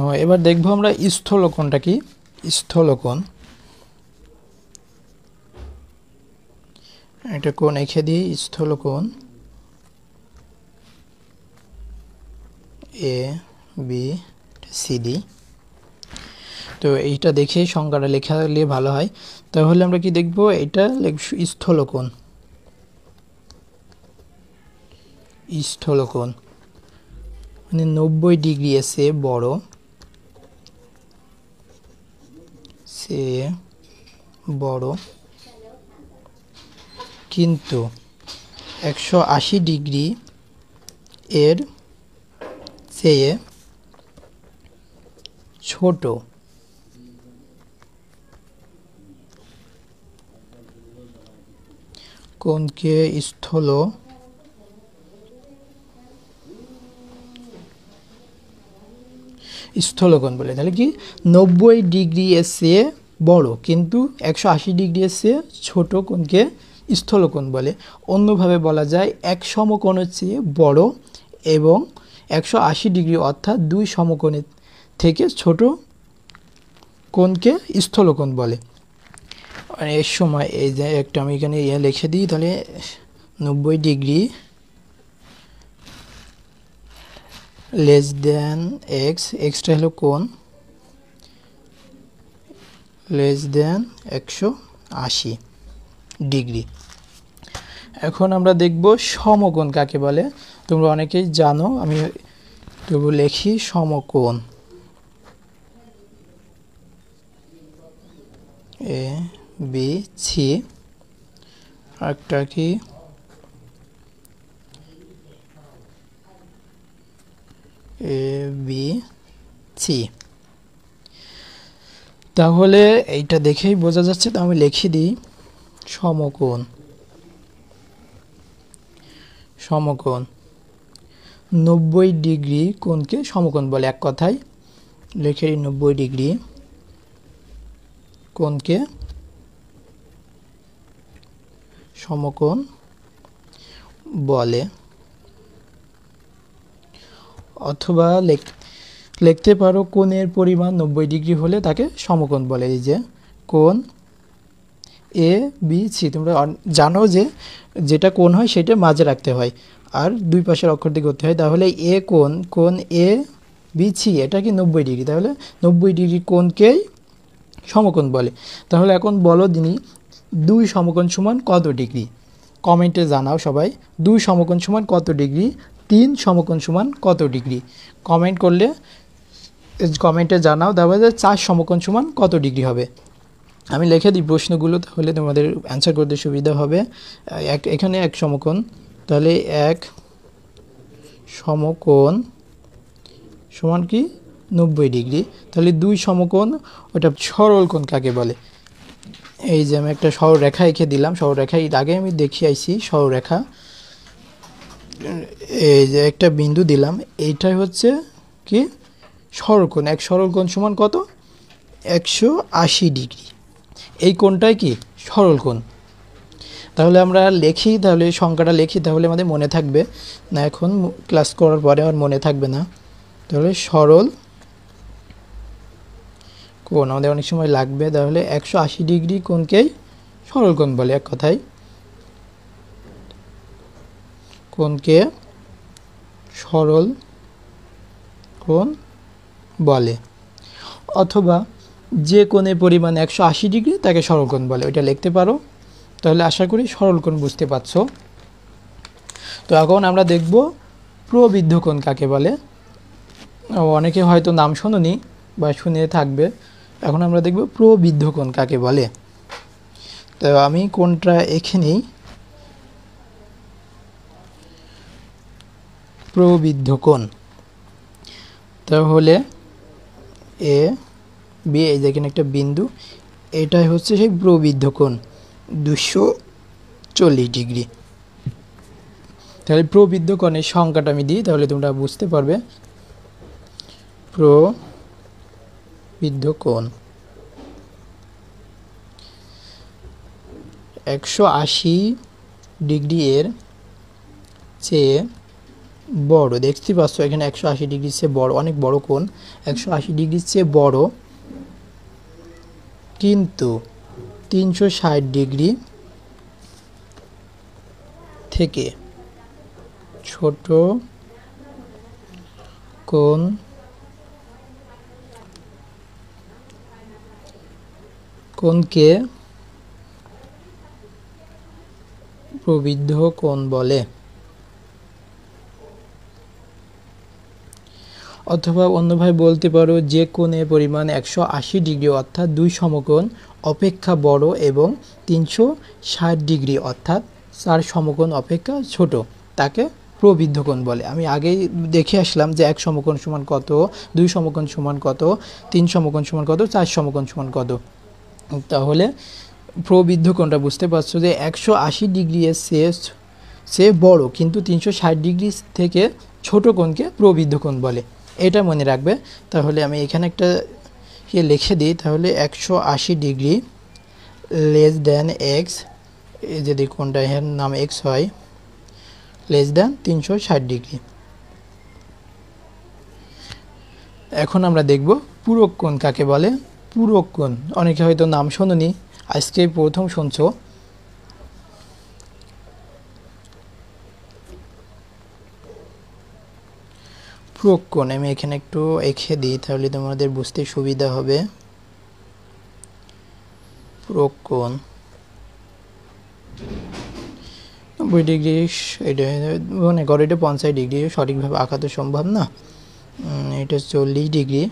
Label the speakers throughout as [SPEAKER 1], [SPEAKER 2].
[SPEAKER 1] এবার দেখবো আমরা স্থলকোণটা কি। স্থলকোণ একটা কোণ এঁকে দিই, স্থলকোণ এ বি সি ডি। তো এইটা দেখে সংজ্ঞাটা লেখালে ভালো হয়। তাহলে আমরা কি দেখব, এটা স্থলকোণ। স্থলকোণ মানে 90 ডিগ্রি এসে বড়, সে বড়, কিন্তু 180 ডিগ্রি এর চেয়ে ছোট। কোণকে স্থলকোণ বলে। তাহলে কি 90 ডিগ্রি এর চেয়ে বড় কিন্তু 180 ডিগ্রি এর চেয়ে ছোট কোণকে স্থলকোণ বলে। অন্যভাবে বলা যায় এক সমকোণের চেয়ে বড় এবং 180 ডিগ্রি অর্থাৎ দুই সমকোণের থেকে ছোট কোণকে স্থলকোণ বলে। এর সময় এই যে একটা আমি এখানে লিখে দিই, তাহলে 90 degree less than x, extra হলো কোণ, লেস দেন 180 ডিগ্রি। এখন আমরা দেখব সমকোণ কাকে বলে। তোমরা অনেকেই জানো, আমি তবু লিখি সমকোণ। এ বি সি, একটা কি এ বি সি। তাহলে এইটা দেখেই বোঝা যাচ্ছে, তো আমি লিখে দিই সমকোণ। সমকোণ 90 ডিগ্রি কোণকে সমকোণ বলে। এক কথায় লিখে 90 ডিগ্রি কোণকে সমকোণ বলে। অথবা লিখতে পারো কোণের পরিমাণ 90 ডিগ্রি হলে তাকে সমকোণ বলে। এই যে কোণ এ বি সি, তোমরা জানো যে যেটা কোণ হয় সেটা মাঝে রাখতে হয় আর দুই পাশের অক্ষর দিয়ে করতে হয়। তাহলে এ কোণ এ বি সি এটা কি 90 ডিগ্রি, তাহলে 90 ডিগ্রি কোণকেই সমকোণ বলে। তাহলে এখন বলো দিনি, দুই সমকোণ সমান কত ডিগ্রি? কমেন্টে জানাও সবাই, দুই সমকোণ সমান কত ডিগ্রি, তিন সমকোণ সমান কত ডিগ্রি। কমেন্ট করলে কমেন্টে জানাও। তারপরে 4 সমকোণ সমান কত ডিগ্রি হবে। আমি লিখে দিই প্রশ্নগুলো, তাহলে তোমাদের অ্যান্সার করতে সুবিধা হবে। এখানে এক সমকোণ, তাহলে এক সমকোণ সমান কি 90 ডিগ্রি। তাহলে দুই সমকোণ, ওটা সরল কোণ কাকে বলে? এই যে আমি একটা সরলরেখা এঁকে দিলাম। সরলরেখা এর আগে আমি দেখিয়ে আইছি সরলরেখা। এই যে একটা বিন্দু দিলাম, এইটাই হচ্ছে কি সরলকোণ। এক সরলকোণ সমান কত? 180 ডিগ্রি। এই কোণটাই কি সরলকোণ। তাহলে আমরা লিখি, তাহলে সংখ্যাটা লিখি, তাহলে আমাদের মনে থাকবে না। এখন ক্লাস করার পরে আমার মনে থাকবে না। তাহলে সরল কোণ আমাদের অনেক সময় লাগবে। তাহলে 180 ডিগ্রি কোণকেই সরলকোণ বলে। এক কথায় কোণকে সরল কোণ বলে। অথবা যে কোণের পরিমাণ 180 ডিগ্রি তাকে সরলকোণ বলে, ওইটা লিখতে পারো। তাহলে আশা করি সরলকোণ বুঝতে পারছো। তো এখন আমরা দেখব প্রবৃদ্ধ কোণ কাকে বলে। অনেকে হয়তো নাম শোনোনি বা শুনে থাকবে। এখন আমরা দেখব প্রবৃদ্ধ কোণ কাকে বলে। তো আমি কোণটা এখানেই, প্রবৃদ্ধ কোণ। তাহলে এ বি, এই যে এখানে একটা বিন্দু, এটাই হচ্ছে সেই প্রবৃদ্ধ কোণ 240 ডিগ্রি। তাহলে প্রবৃদ্ধ কোণের সংখ্যাটা আমি দিই, তাহলে তোমরা বুঝতে পারবে। প্রবৃদ্ধ কোণ 180 ডিগ্রি এর চেয়ে বড়, দেখতে পাচ্ছ এখানে 180 ডিগ্রির চেয়ে বড়, অনেক বড় কোণ, 180 ডিগ্রির চেয়ে বড়, কিন্তু 360 ডিগ্রি থেকে ছোট কোণ কোণকে প্রবৃদ্ধ কোণ বলে। অথবা অন্যভাবে বলতে পারো যে কোণের পরিমাণ 180 ডিগ্রি অর্থাৎ দুই সমকোণ অপেক্ষা বড় এবং 360 ডিগ্রি অর্থাৎ 4 সমকোণ অপেক্ষা ছোট তাকে প্রবৃদ্ধ কোণ বলে। আমি আগেই দেখে আসলাম যে 1 সমকোণ সমান কত, 2 সমকোণ সমান কত, 3 সমকোণ সমান কত, 4 সমকোণ সমান কত। তাহলে প্রবৃদ্ধ কোণটা বুঝতে পারছো যে 180 ডিগ্রি এর চেয়ে বড় কিন্তু 360 ডিগ্রি থেকে ছোট কোণকে প্রবৃদ্ধ কোণ বলে, এটা মনে রাখবে। তাহলে আমি এখানে একটা লিখে দিই, তাহলে 180 ডিগ্রি লেস দ্যান এক্স, যদি কোণটা এর নাম এক্স হয়, লেস দ্যান 360 ডিগ্রি। এখন আমরা দেখব পূরক কোণ কাকে বলে। পূরক কোণ অনেকে হয়তো নাম শোনোনি, আজকে প্রথম শুনছো। পূরক কোণ আমি এখানে একটু এঁকে দিই, তাহলে তোমাদের বুঝতে সুবিধা হবে। পূরক কোণ 90 ডিগ্রি, এটা মনে করো এটা 50 ডিগ্রি, সঠিকভাবে আঁকা তো সম্ভব না, এটা 40 ডিগ্রি।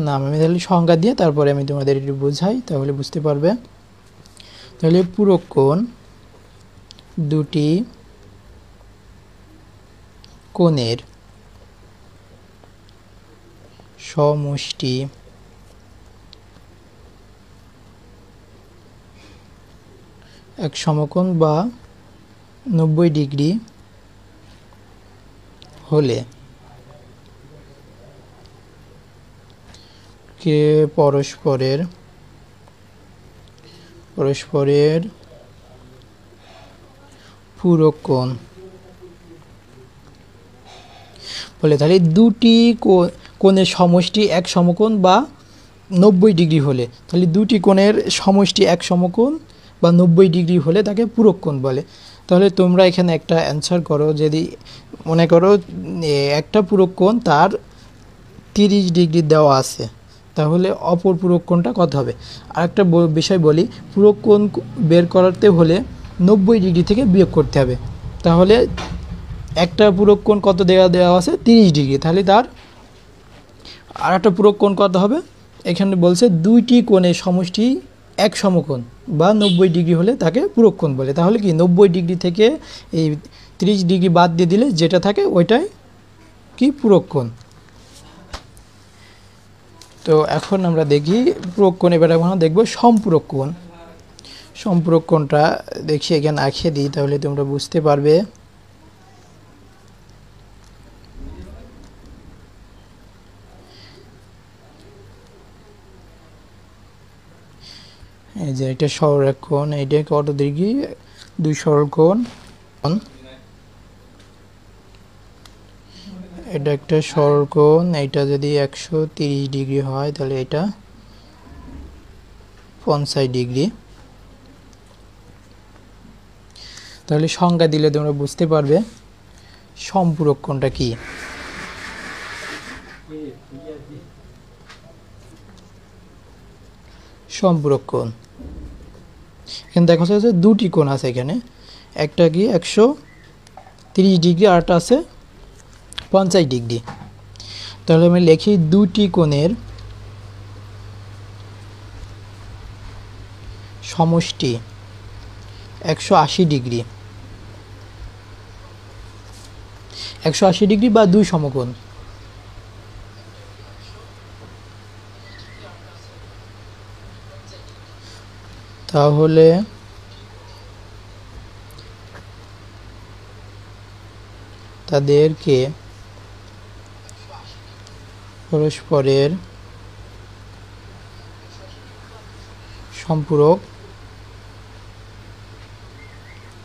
[SPEAKER 1] না আমি তাহলে সংজ্ঞা দিয়ে তারপরে আমি তোমাদের একটু বোঝাই, তাহলে বুঝতে পারবে। তাহলে পূরক কোণ দুটি কোণের সমষ্টি এক সমকোণ বা 90 ডিগ্রি হলে কে পরস্পরের পূরক কোণ বলে। তাহলে দুটি কোণের সমষ্টি এক সমকোণ বা 90 ডিগ্রি হলে, তাহলে দুটি কোণের সমষ্টি এক সমকোণ বা 90 ডিগ্রি হলে তাকে পূরক কোণ বলে। তাহলে তোমরা এখানে একটা অ্যান্সার করো, যদি মনে করো একটা পূরক কোণ তার 30 ডিগ্রি দেওয়া আছে, তাহলে অপর পূরক কোণটা কত হবে। আর একটা বিষয় বলি, পূরক কোণ বের করতে হলে 90 ডিগ্রি থেকে বিয়োগ করতে হবে। তাহলে একটা পূরক কোণ কত দেওয়া আছে 30 ডিগ্রি, তাহলে তার আর একটা পূরক কোণ কত হবে, এখানে বলছে দুইটি কোণের সমষ্টি এক সমকোণ বা 90 ডিগ্রি হলে তাকে পূরক কোণ বলে। তাহলে কি 90 ডিগ্রি থেকে এই 30 ডিগ্রি বাদ দিয়ে দিলে যেটা থাকে ওইটাই কি পূরক কোণ। তো এখন আমরা দেখি পূরক কোণ, এবার আমরা দেখব সম্পূরক কোণ। সম্পূরক কোণটা দেখি এখানে আঁকিয়ে দিই, তাহলে তোমরা বুঝতে পারবে। এই যে এটা সরলরেখ কোণ, এইটা কত ডিগ্রি, 2 সরল কোণ, এটা একটা সরল কোণ, এটা যদি 130 ডিগ্রি হয় তাহলে এটা 50 ডিগ্রি। তাহলে সংজ্ঞা দিলে তোমরা বুঝতে পারবে সম্পূরক কোণটা কি। সম্পূরক কোণ এখানে দেখা যাচ্ছে দুটি কোণ আছে, এখানে একটা কি 130 ডিগ্রি আর একটা আছে 50 ডিগ্রি। তাহলে আমি লিখি দুটি কোণের সমষ্টি 180 ডিগ্রি, 180 ডিগ্রি বা দুই সমকোণ। তাহলে তাদেরকে পরস্পরের সম্পূরক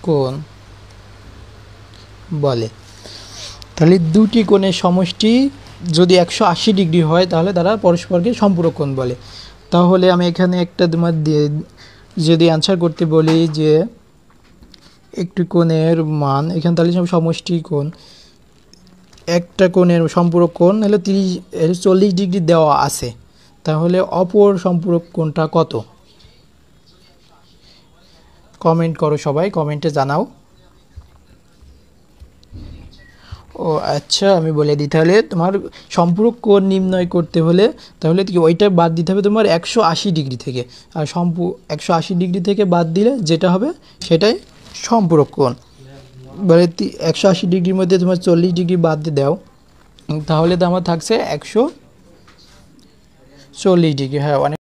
[SPEAKER 1] কোণ বলে। তাহলে দুটি কোণের সমষ্টি যদি 180 ডিগ্রি হয় তাহলে তারা পরস্পরকে সম্পূরক কোণ বলে। তাহলে আমি এখানে একটা তোমার দিয়ে যদি অ্যান্সার করতে বলি যে একটি কোণের মান এখানে, তাহলে সমষ্টি কোণ, একটা কোণের সম্পূরক কোণ হলো 40 ডিগ্রি দেওয়া আছে, তাহলে অপর সম্পূরক কোণটা কত? কমেন্ট করো সবাই, কমেন্টে জানাও। ও আচ্ছা, আমি বলে দিই, তাহলে তোমার সম্পূরক কোণ নির্ণয় করতে হলে তাহলে কি ওইটা বাদ দিতে হবে তোমার 180 ডিগ্রি থেকে, আর 180 ডিগ্রি থেকে বাদ দিলে যেটা হবে সেটাই সম্পূরক কোণ। মানে 180 ডিগ্রির মধ্যে তোমার 40 ডিগ্রি বাদ দিয়ে দাও, তাহলে তো আমার থাকছে 140 ডিগ্রি। হ্যাঁ, অনেক